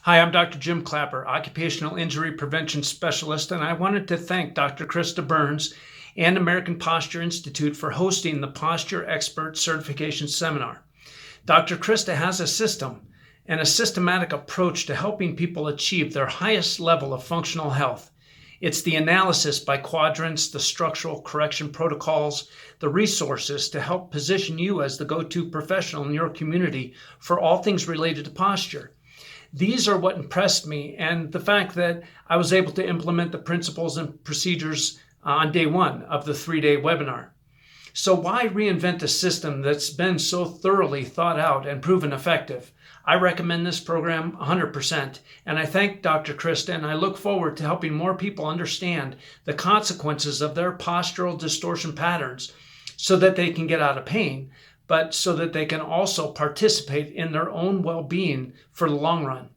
Hi, I'm Dr. Jim Clapper, Occupational Injury Prevention Specialist, and I wanted to thank Dr. Krista Burns and American Posture Institute for hosting the Posture Expert Certification Seminar. Dr. Krista has a system and a systematic approach to helping people achieve their highest level of functional health. It's the analysis by quadrants, the structural correction protocols, the resources to help position you as the go-to professional in your community for all things related to posture. These are what impressed me, and the fact that I was able to implement the principles and procedures on day one of the 3-day webinar. So why reinvent a system that's been so thoroughly thought out and proven effective? I recommend this program 100%, and I thank Dr. Krista, and I look forward to helping more people understand the consequences of their postural distortion patterns so that they can get out of pain, but so that they can also participate in their own well-being for the long run.